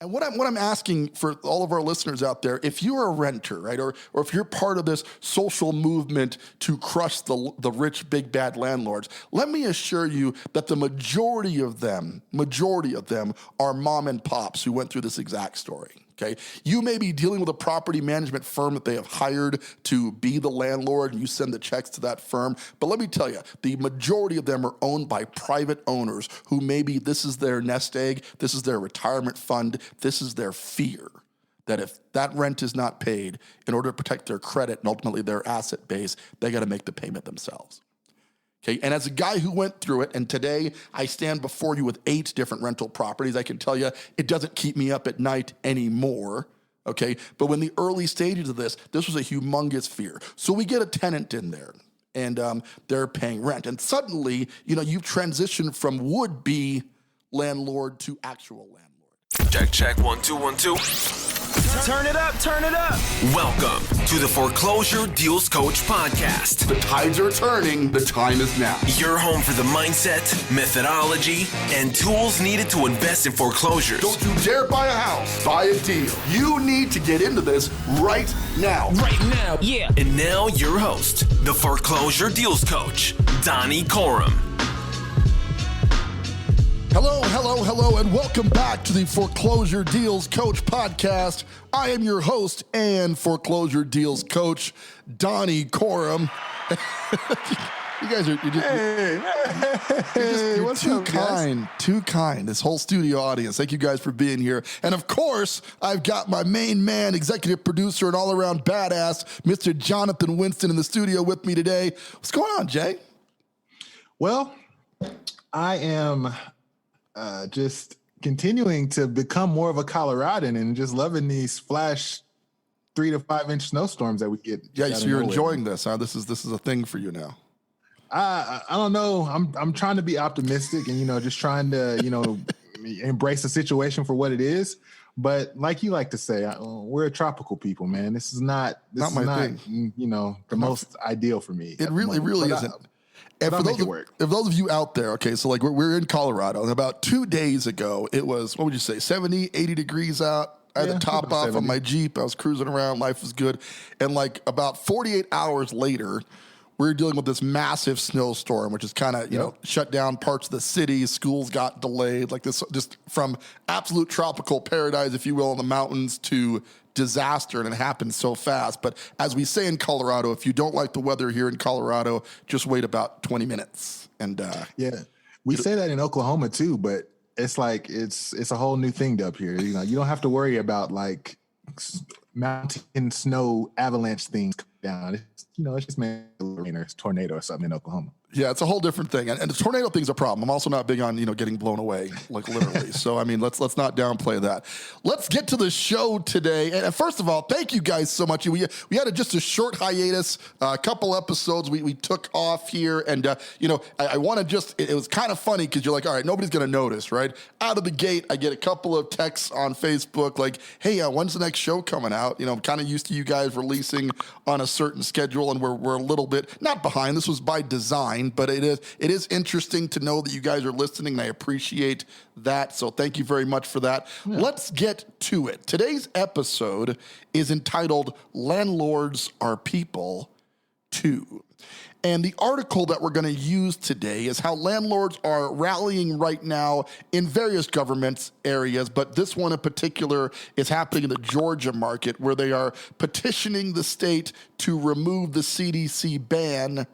And what I'm asking for all of our listeners out there, if you're a renter, right, or if you're part of this social movement to crush the rich, big, bad landlords, let me assure you that the majority of them are mom and pops who went through this exact story. Okay, you may be dealing with a property management firm that they have hired to be the landlord, and you send the checks to that firm. But let me tell you, the majority of them are owned by private owners who maybe this is their nest egg, this is their retirement fund, this is their fear that if that rent is not paid, in order to protect their credit and ultimately their asset base, they got to make the payment themselves. Okay, and as a guy who went through it, and today I stand before you with 8 different rental properties, I can tell you it doesn't keep me up at night anymore. Okay, but when the early stages of this was a humongous fear. So we get a tenant in there, and they're paying rent, and suddenly, you've transitioned from would-be landlord to actual landlord. Check 1 2 1 2. Turn it up. Welcome to the Foreclosure Deals Coach podcast. The tides are turning. The time is now. Your home for the mindset, methodology, and tools needed to invest in foreclosures. Don't you dare buy a house. Buy a deal. You need to get into this right now. Yeah. And now your host, the Foreclosure Deals Coach, Donnie Corum. Hello, and welcome back to the Foreclosure Deals Coach podcast. I am your host and Foreclosure Deals Coach, Donnie Corum. You guys are what's too up, kind, guys? Too kind. This whole studio audience, thank you guys for being here. And of course, I've got my main man, executive producer, and all-around badass, Mr. Jonathan Winston, in the studio with me today. What's going on, Jay? Well, I am just continuing to become more of a Coloradan and just loving these flash 3 to 5 inch snowstorms that we get. Yeah, so you're enjoying this, huh? This is a thing for you now. I don't know. I'm trying to be optimistic and just trying to embrace the situation for what it is. But like you like to say, we're a tropical people, man. This is not my thing. The most ideal for me. It really isn't. And for those of you out there, okay, so like we're in Colorado, and about 2 days ago, it was, what would you say, 70, 80 degrees out. I had the top off 70. on my Jeep. I was cruising around. Life was good. And like about 48 hours later, we were dealing with this massive snowstorm, which is kind of, shut down parts of the city. Schools got delayed, like this, just from absolute tropical paradise, if you will, in the mountains to disaster, and it happened so fast. But as we say in Colorado, if you don't like the weather here in Colorado, just wait about 20 minutes. And we say that in Oklahoma too, but it's like it's a whole new thing up here. You don't have to worry about like mountain snow avalanche things down. It's just maybe a rain or tornado or something in Oklahoma. Yeah, it's a whole different thing. And the tornado thing's a problem. I'm also not big on, getting blown away, like literally. So, I mean, let's not downplay that. Let's get to the show today. And first of all, thank you guys so much. We had just a short hiatus, a couple episodes we took off here. And, I want to it was kind of funny because you're like, all right, nobody's going to notice, right? Out of the gate, I get a couple of texts on Facebook like, hey, when's the next show coming out? I'm kind of used to you guys releasing on a certain schedule, and we're a little bit, not behind. This was by design. But it is interesting to know that you guys are listening, and I appreciate that. So thank you very much for that. Yeah. Let's get to it. Today's episode is entitled Landlords Are People Too. And the article that we're going to use today is how landlords are rallying right now in various government areas, but this one in particular is happening in the Georgia market, where they are petitioning the state to remove the CDC ban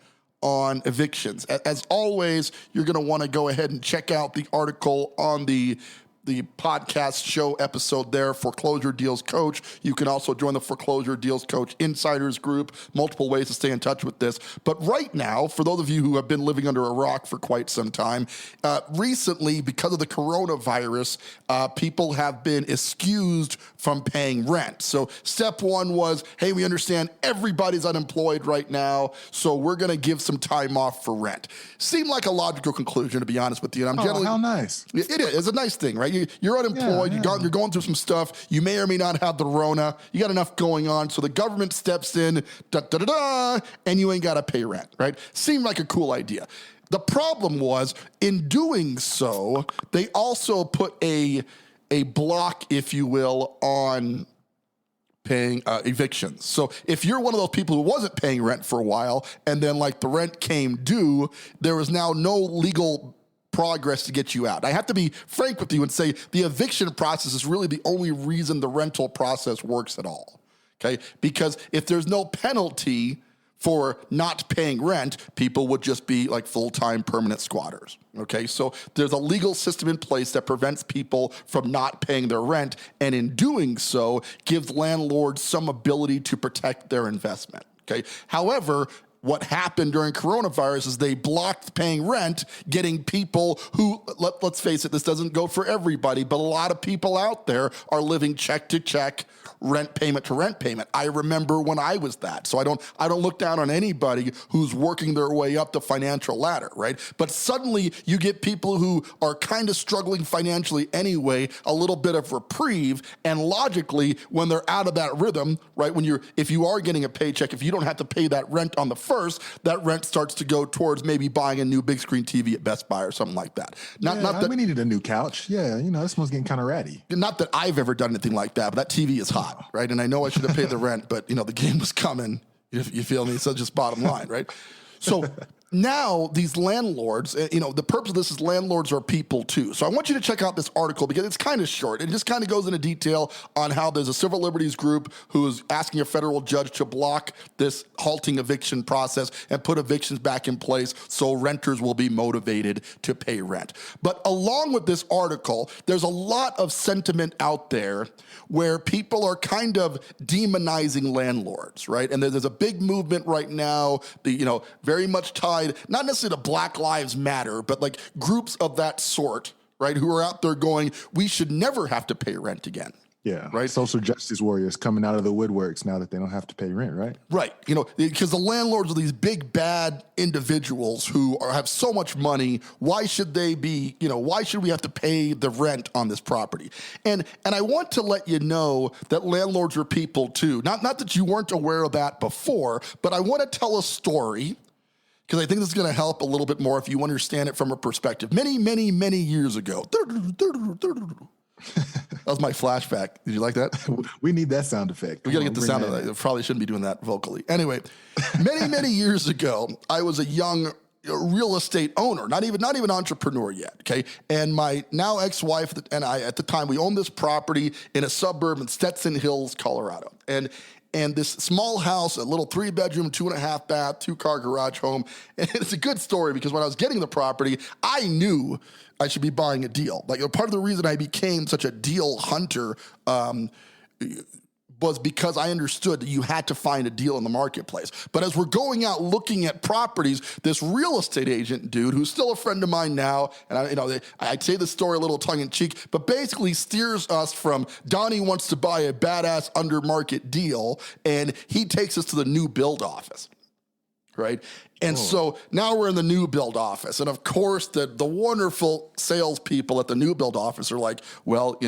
on evictions. As always, you're going to want to go ahead and check out the article on the podcast show episode there, Foreclosure Deals Coach. You can also join the Foreclosure Deals Coach Insiders group. Multiple ways to stay in touch with this. But right now, for those of you who have been living under a rock for quite some time, recently, because of the coronavirus, people have been excused from paying rent. So step one was, hey, we understand everybody's unemployed right now, so we're going to give some time off for rent. Seemed like a logical conclusion, to be honest with you. And I'm generally, how nice. It is. It's a nice thing, right? You're unemployed. Yeah. You're going through some stuff. You may or may not have the Rona. You got enough going on. So the government steps in, and you ain't got to pay rent, right? Seemed like a cool idea. The problem was, in doing so, they also put a a block, if you will, on paying evictions. So if you're one of those people who wasn't paying rent for a while and then like the rent came due, there was now no legal progress to get you out. I have to be frank with you and say the eviction process is really the only reason the rental process works at all. Okay? Because if there's no penalty for not paying rent, people would just be like full-time permanent squatters. Okay, so there's a legal system in place that prevents people from not paying their rent, and in doing so, gives landlords some ability to protect their investment. Okay, however, what happened during coronavirus is they blocked paying rent, getting people who, let's face it, this doesn't go for everybody, but a lot of people out there are living check to check, rent payment to rent payment. I remember when I was that. So I don't look down on anybody who's working their way up the financial ladder, right? But suddenly you get people who are kind of struggling financially anyway, a little bit of reprieve, and logically when they're out of that rhythm, right? If you are getting a paycheck, if you don't have to pay that rent on the first, that rent starts to go towards maybe buying a new big screen TV at Best Buy or something like that. Not that we needed a new couch. Yeah, this one's getting kind of ratty. Not that I've ever done anything like that, but that TV is hot. Right, and I know I should have paid the rent, but the game was coming. You feel me? So just bottom line, right? So now these landlords, the purpose of this is landlords are people too. So I want you to check out this article because it's kind of short. It just kind of goes into detail on how there's a civil liberties group who is asking a federal judge to block this halting eviction process and put evictions back in place so renters will be motivated to pay rent. But along with this article, there's a lot of sentiment out there where people are kind of demonizing landlords, right? And there's a big movement right now, very much tied, not necessarily to Black Lives Matter, but like groups of that sort, right? Who are out there going, we should never have to pay rent again. Yeah. Right. Social justice warriors coming out of the woodworks now that they don't have to pay rent, right? Right. Because the landlords are these big bad individuals who have so much money. Why should they be, why should we have to pay the rent on this property? And I want to let you know that landlords are people too. Not that you weren't aware of that before, but I want to tell a story because I think this is going to help a little bit more if you understand it from a perspective. Many, many, many years ago. That was my flashback. Did you like that? We need that sound effect. We got to get the sound of that. I probably shouldn't be doing that vocally. Anyway, many, many years ago, I was a young real estate owner, not even entrepreneur yet, okay? And my now ex-wife and I, at the time, we owned this property in a suburb in Stetson Hills, Colorado. And this small house, a little 3-bedroom, 2.5 bath, 2-car garage home. And it's a good story because when I was getting the property, I knew I should be buying a deal. Like part of the reason I became such a deal hunter was because I understood that you had to find a deal in the marketplace. But as we're going out looking at properties, this real estate agent dude, who's still a friend of mine now, and I say the story a little tongue-in-cheek, but basically steers us from Donnie wants to buy a badass under-market deal, and he takes us to the new build office, right? And so now we're in the new build office. And of course, the wonderful salespeople at the new build office are like, well,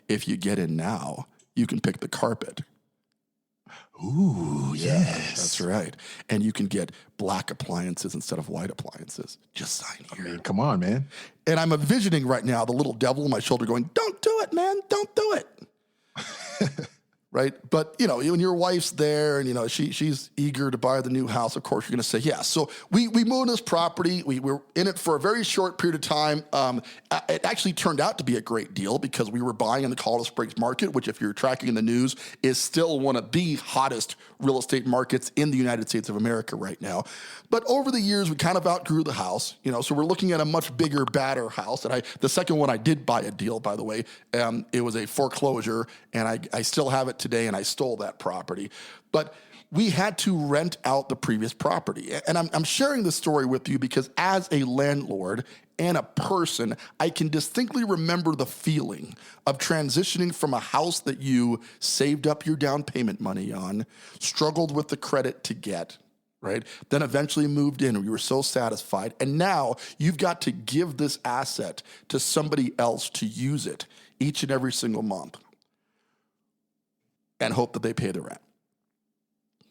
if you get in now, you can pick the carpet. Ooh, yes. That's right. And you can get black appliances instead of white appliances. Just sign here. I mean, come on, man. And I'm envisioning right now the little devil on my shoulder going, don't do it, man. Don't do it. Right? But, when your wife's there and, she's eager to buy the new house, of course, you're going to say yes. So we moved this property. We were in it for a very short period of time. It actually turned out to be a great deal because we were buying in the Colorado Springs market, which if you're tracking the news is still one of the hottest real estate markets in the United States of America right now. But over the years, we kind of outgrew the house, so we're looking at a much bigger, badder house. And the second one I did buy a deal, by the way, it was a foreclosure, and I still have it today, and I stole that property. But we had to rent out the previous property. And I'm sharing this story with you because as a landlord and a person, I can distinctly remember the feeling of transitioning from a house that you saved up your down payment money on, struggled with the credit to get, right? Then eventually moved in and you were so satisfied. And now you've got to give this asset to somebody else to use it each and every single month and hope that they pay the rent.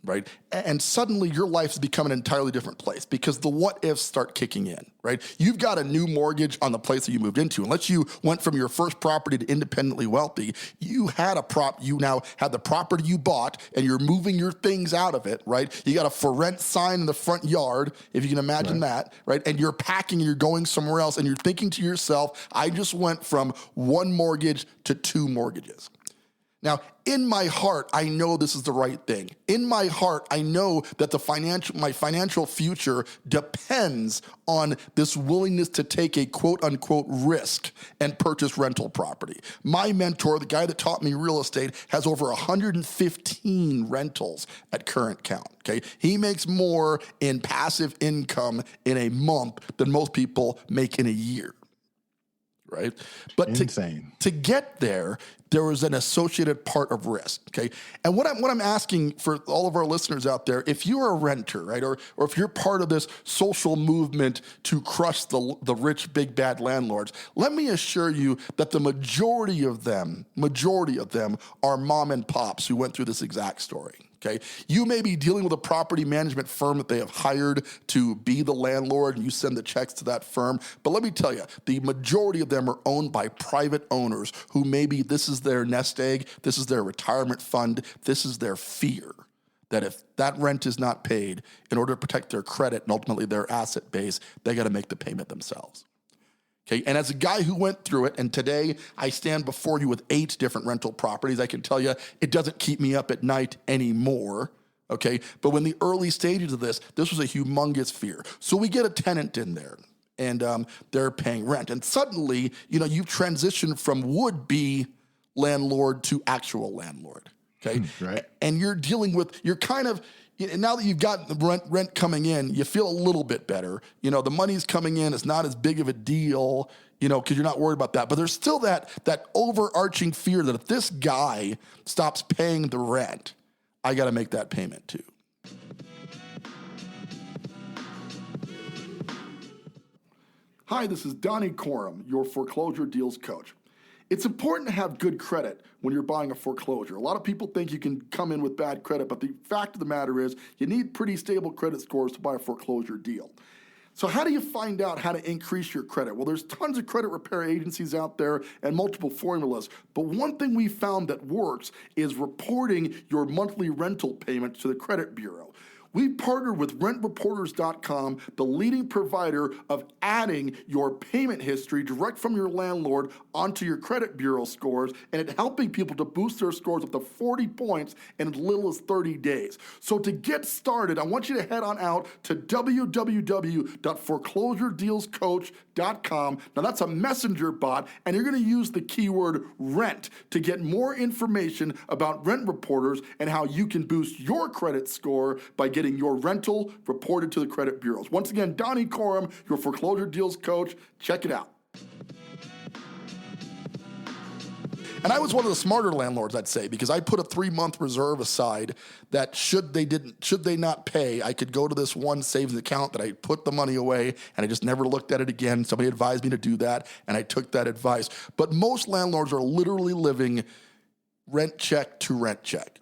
right? And suddenly your life is becoming an entirely different place because the what ifs start kicking in, right? You've got a new mortgage on the place that you moved into. Unless you went from your first property to independently wealthy, you now had the property you bought and you're moving your things out of it, right? You got a for rent sign in the front yard, if you can imagine that, right? And you're packing and you're going somewhere else and you're thinking to yourself, I just went from one mortgage to two mortgages. Now, in my heart, I know this is the right thing. In my heart, I know that my financial future depends on this willingness to take a quote unquote risk and purchase rental property. My mentor, the guy that taught me real estate, has over 115 rentals at current count. Okay, he makes more in passive income in a month than most people make in a year. Right? But to get there was an associated part of risk, okay? And what I'm asking for all of our listeners out there, if you're a renter, right, or if you're part of this social movement to crush the rich, big, bad landlords, let me assure you that the majority of them are mom and pops who went through this exact story. Okay, you may be dealing with a property management firm that they have hired to be the landlord, and you send the checks to that firm. But let me tell you, the majority of them are owned by private owners who maybe this is their nest egg, this is their retirement fund, this is their fear that if that rent is not paid, in order to protect their credit and ultimately their asset base, they got to make the payment themselves. Okay, and as a guy who went through it, and today I stand before you with 8 different rental properties, I can tell you it doesn't keep me up at night anymore. Okay, but when the early stages of this was a humongous fear. So we get a tenant in there, and they're paying rent, and suddenly, you've transitioned from would-be landlord to actual landlord. Okay, right, and you're kind of. Now that you've got the rent coming in, you feel a little bit better. The money's coming in. It's not as big of a deal, because you're not worried about that. But there's still that overarching fear that if this guy stops paying the rent, I got to make that payment too. Hi, this is Donnie Corum, your foreclosure deals coach. It's important to have good credit when you're buying a foreclosure. A lot of people think you can come in with bad credit, but the fact of the matter is you need pretty stable credit scores to buy a foreclosure deal. So how do you find out how to increase your credit? Well, there's tons of credit repair agencies out there and multiple formulas, but one thing we found that works is reporting your monthly rental payments to the credit bureau. We partnered with rentreporters.com, the leading provider of adding your payment history direct from your landlord onto your credit bureau scores, and it helping people to boost their scores up to 40 points in as little as 30 days. So to get started, I want you to head on out to www.foreclosuredealscoach.com. Now that's a messenger bot, and you're going to use the keyword rent to get more information about Rent Reporters and how you can boost your credit score by getting your rental reported to the credit bureaus. Once again, Donnie Corum, your foreclosure deals coach. Check it out. And I was one of the smarter landlords, I'd say, because I put a 3-month reserve aside that should they not pay, I could go to this one savings account that I put the money away, and I just never looked at it again. Somebody advised me to do that, and I took that advice. But most landlords are literally living rent check to rent check.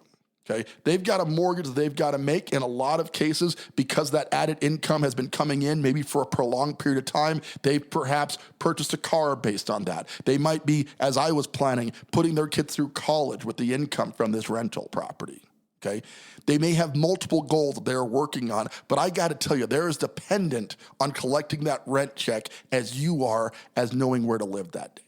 Okay, they've got a mortgage they've got to make in a lot of cases because that added income has been coming in maybe for a prolonged period of time. They've perhaps purchased a car based on that. They might be, as I was planning, putting their kids through college with the income from this rental property. Okay, they may have multiple goals that they're working on, but I got to tell you, they're as dependent on collecting that rent check as you are as knowing where to live that day.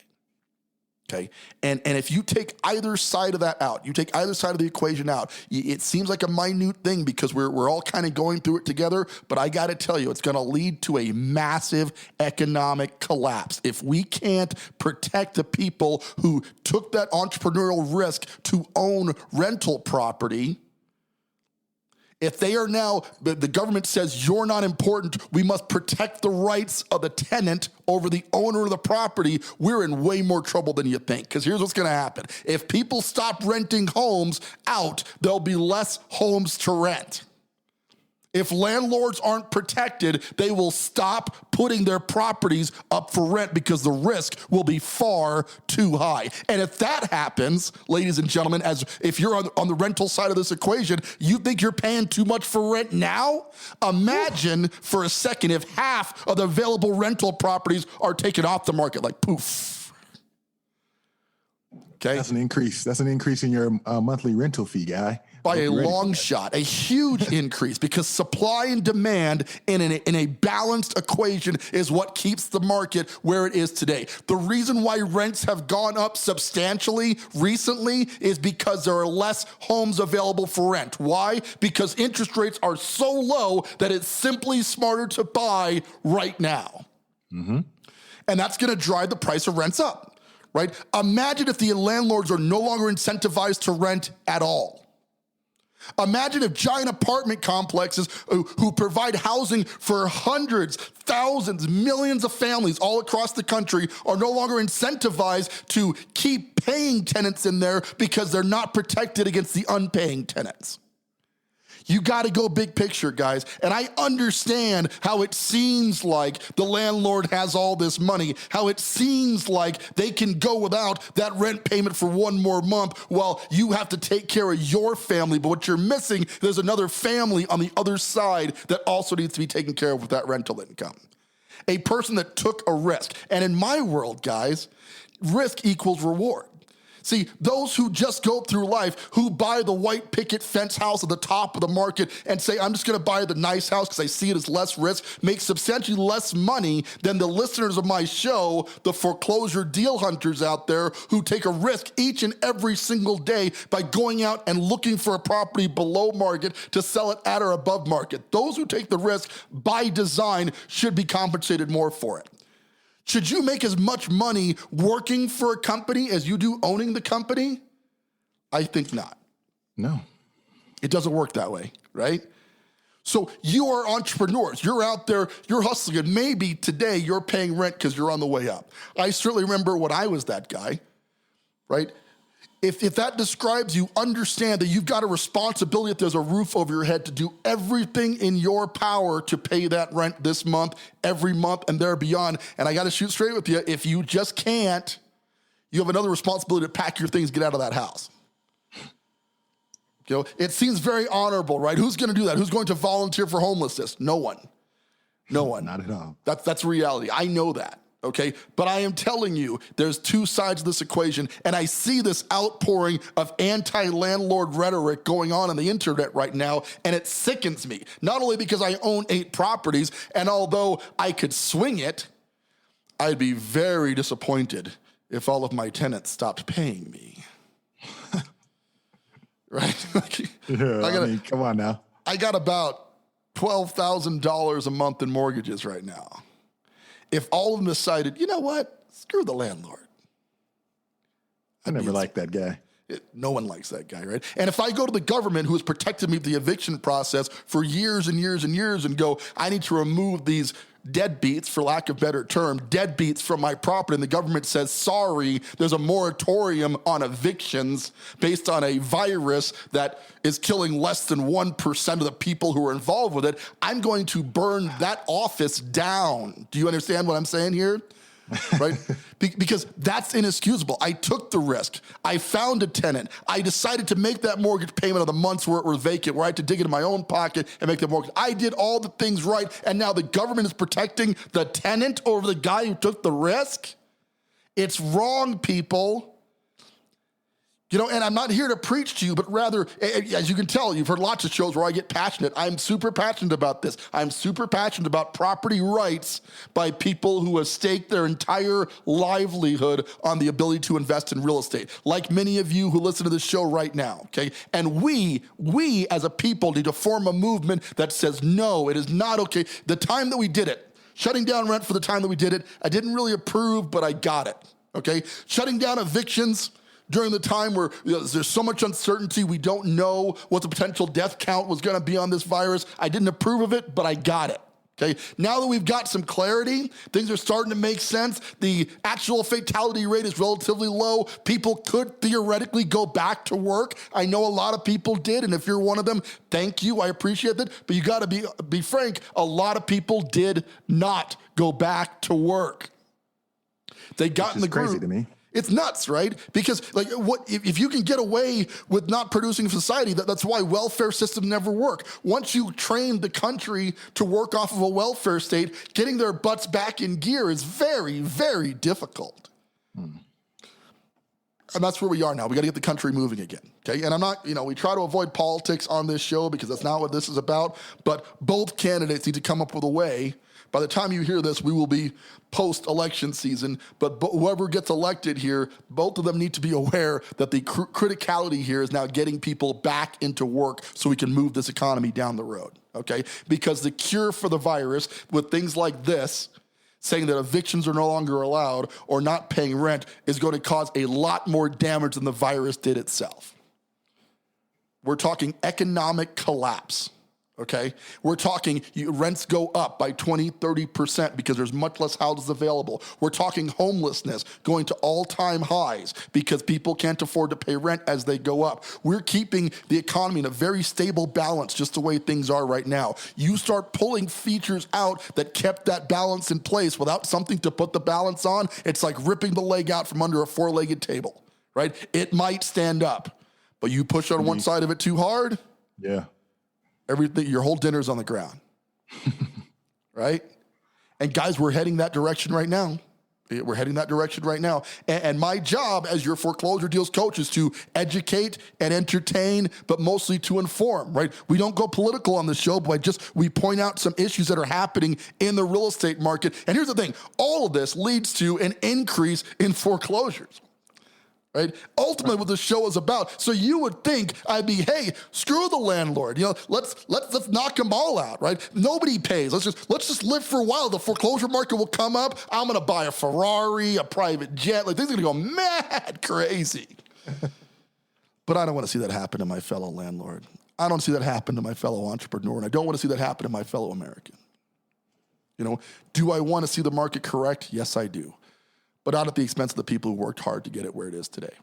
Okay, and if you take either side of that out, you take either side of the equation out, it seems like a minute thing because we're all kind of going through it together, but I got to tell you, it's going to lead to a massive economic collapse. If we can't protect the people who took that entrepreneurial risk to own rental property, if they are now, the government says you're not important, we must protect the rights of the tenant over the owner of the property, we're in way more trouble than you think. Because here's what's going to happen. If people stop renting homes out, there'll be less homes to rent. If landlords aren't protected, they will stop putting their properties up for rent because the risk will be far too high. And if that happens, ladies and gentlemen, as if you're on the rental side of this equation, you think you're paying too much for rent now? Imagine for a second if half of the available rental properties are taken off the market, like poof. Okay. That's an increase. That's an increase in your monthly rental fee, guy. By a long shot, a huge increase, because supply and demand in a balanced equation is what keeps the market where it is today. The reason why rents have gone up substantially recently is because there are less homes available for rent. Why? Because interest rates are so low that it's simply smarter to buy right now. Mm-hmm. And that's going to drive the price of rents up, right? Imagine if the landlords are no longer incentivized to rent at all. Imagine if giant apartment complexes who provide housing for hundreds, thousands, millions of families all across the country are no longer incentivized to keep paying tenants in there because they're not protected against the unpaying tenants. You got to go big picture, guys. And I understand how it seems like the landlord has all this money, how it seems like they can go without that rent payment for one more month while you have to take care of your family. But what you're missing, there's another family on the other side that also needs to be taken care of with that rental income. A person that took a risk. And in my world, guys, risk equals reward. See, those who just go through life, who buy the white picket fence house at the top of the market and say, I'm just going to buy the nice house because I see it as less risk, make substantially less money than the listeners of my show, the foreclosure deal hunters out there who take a risk each and every single day by going out and looking for a property below market to sell it at or above market. Those who take the risk by design should be compensated more for it. Should you make as much money working for a company as you do owning the company? I think not. No. It doesn't work that way, right? So you are entrepreneurs. You're out there, you're hustling, and maybe today you're paying rent because you're on the way up. I certainly remember when I was that guy, right? If that describes you, understand that you've got a responsibility if there's a roof over your head to do everything in your power to pay that rent this month, every month, and there beyond. And I got to shoot straight with you. If you just can't, you have another responsibility to pack your things, get out of that house. You know, it seems very honorable, right? Who's going to do that? Who's going to volunteer for homelessness? No one. No one. Not at all. That's reality. I know that. Okay, but I am telling you, there's two sides of this equation, and I see this outpouring of anti-landlord rhetoric going on the internet right now, and it sickens me. Not only because I own 8 properties, and although I could swing it, I'd be very disappointed if all of my tenants stopped paying me. Right? Come on now. I got about $12,000 a month in mortgages right now. If all of them decided, you know what, screw the landlord. I never liked that guy. No one likes that guy, right? And if I go to the government who has protected me with the eviction process for years and years and years and go, I need to remove these deadbeats, for lack of a better term, deadbeats from my property, and the government says, sorry, there's a moratorium on evictions based on a virus that is killing less than 1% of the people who are involved with it, I'm going to burn that office down. Do you understand what I'm saying here? Right? Because that's inexcusable. I took the risk. I found a tenant. I decided to make that mortgage payment of the months where it was vacant, where I had to dig into my own pocket and make the mortgage. I did all the things right, and now the government is protecting the tenant over the guy who took the risk? It's wrong, people. You know, and I'm not here to preach to you, but rather, as you can tell, you've heard lots of shows where I get passionate. I'm super passionate about this. I'm super passionate about property rights by people who have staked their entire livelihood on the ability to invest in real estate, like many of you who listen to this show right now, okay? And we as a people need to form a movement that says, no, it is not okay. The time that we did it, shutting down rent for the time that we did it, I didn't really approve, but I got it, okay? Shutting down evictions during the time where there's so much uncertainty, we don't know what the potential death count was going to be on this virus. I didn't approve of it, but I got it, Okay, now that we've got some clarity, things are starting to make sense. The actual fatality rate is relatively low. People could theoretically go back to work. I know a lot of people did, and if you're one of them, thank you. I appreciate that. But you got to be frank, a lot of people did not go back to work. They got in the groove. Crazy to me. It's nuts, right? Because like, what if you can get away with not producing a society? That's why welfare systems never work. Once you train the country to work off of a welfare state, getting their butts back in gear is very, very difficult. And that's where we are now. We got to get the country moving again. Okay, and I'm not, we try to avoid politics on this show because that's not what this is about. But both candidates need to come up with a way. By the time you hear this, we will be post-election season, but whoever gets elected here, both of them need to be aware that the criticality here is now getting people back into work so we can move this economy down the road, okay? Because the cure for the virus with things like this, saying that evictions are no longer allowed or not paying rent, is going to cause a lot more damage than the virus did itself. We're talking economic collapse. Okay, we're talking rents go up by 20, 30% because there's much less houses available. We're talking homelessness going to all-time highs because people can't afford to pay rent as they go up. We're keeping the economy in a very stable balance just the way things are right now. You start pulling features out that kept that balance in place without something to put the balance on, it's like ripping the leg out from under a four-legged table, right? It might stand up, but you push on one side of it too hard. Yeah. Everything, your whole dinner's on the ground, right? And guys, we're heading that direction right now. We're heading that direction right now. And my job as your foreclosure deals coach is to educate and entertain, but mostly to inform, right? We don't go political on the show, but we point out some issues that are happening in the real estate market. And here's the thing, all of this leads to an increase in foreclosures. Right? Ultimately, what the show is about. So you would think I'd be, hey, screw the landlord. Let's knock them all out. Right? Nobody pays. Let's just live for a while. The foreclosure market will come up. I'm gonna buy a Ferrari, a private jet. Like things are gonna go mad crazy. But I don't want to see that happen to my fellow landlord. I don't see that happen to my fellow entrepreneur, and I don't want to see that happen to my fellow American. Do I want to see the market correct? Yes, I do. But not at the expense of the people who worked hard to get it where it is today.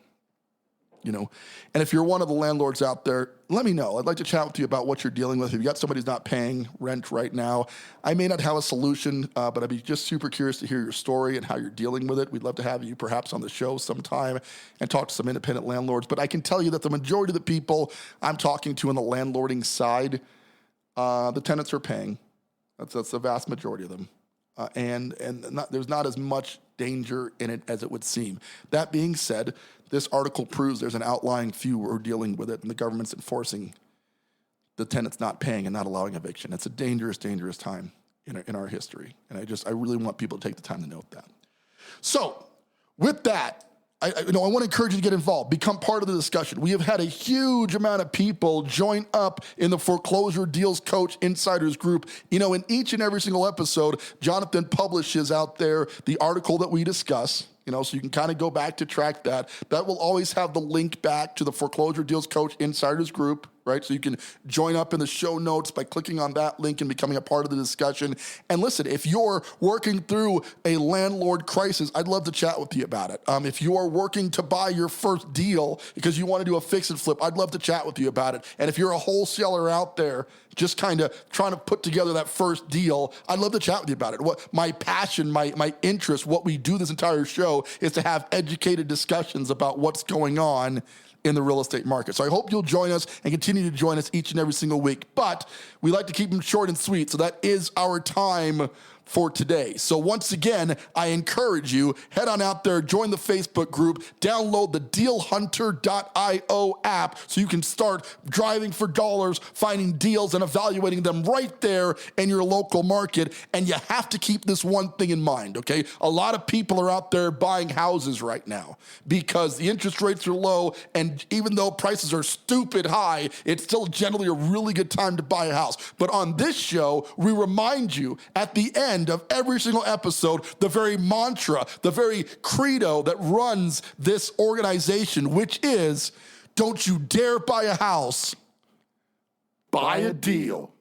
And if you're one of the landlords out there, let me know. I'd like to chat with you about what you're dealing with. If you've got somebody who's not paying rent right now, I may not have a solution, but I'd be just super curious to hear your story and how you're dealing with it. We'd love to have you perhaps on the show sometime and talk to some independent landlords. But I can tell you that the majority of the people I'm talking to on the landlording side, the tenants are paying. That's the vast majority of them. There's not as much danger in it as it would seem. That being said, this article proves there's an outlying few who are dealing with it, and the government's enforcing the tenants not paying and not allowing eviction. It's a dangerous, dangerous time in our history, and I really want people to take the time to note that. So, with that, I want to encourage you to get involved, become part of the discussion. We have had a huge amount of people join up in the Foreclosure Deals Coach Insiders group. In each and every single episode, Jonathan publishes out there the article that we discuss, so you can kind of go back to track that. That will always have the link back to the Foreclosure Deals Coach Insiders group, right? So you can join up in the show notes by clicking on that link and becoming a part of the discussion. And listen, if you're working through a landlord crisis, I'd love to chat with you about it. If you are working to buy your first deal because you want to do a fix and flip, I'd love to chat with you about it. And if you're a wholesaler out there just kind of trying to put together that first deal, I'd love to chat with you about it. What my passion, my interest, what we do this entire show is to have educated discussions about what's going on in the real estate market. So I hope you'll join us and continue to join us each and every single week. But we like to keep them short and sweet, so that is our time for today. So once again, I encourage you, head on out there, join the Facebook group, download the dealhunter.io app so you can start driving for dollars, finding deals and evaluating them right there in your local market. And you have to keep this one thing in mind, okay? A lot of people are out there buying houses right now because the interest rates are low, and even though prices are stupid high, it's still generally a really good time to buy a house. But on this show, we remind you at the end of every single episode, the very mantra, the very credo that runs this organization, which is, don't you dare buy a house, buy a deal.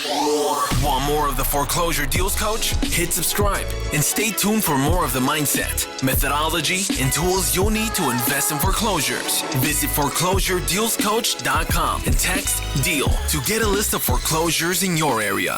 Want more of the Foreclosure Deals Coach? Hit subscribe and stay tuned for more of the mindset, methodology, and tools you'll need to invest in foreclosures. Visit foreclosuredealscoach.com and text DEAL to get a list of foreclosures in your area.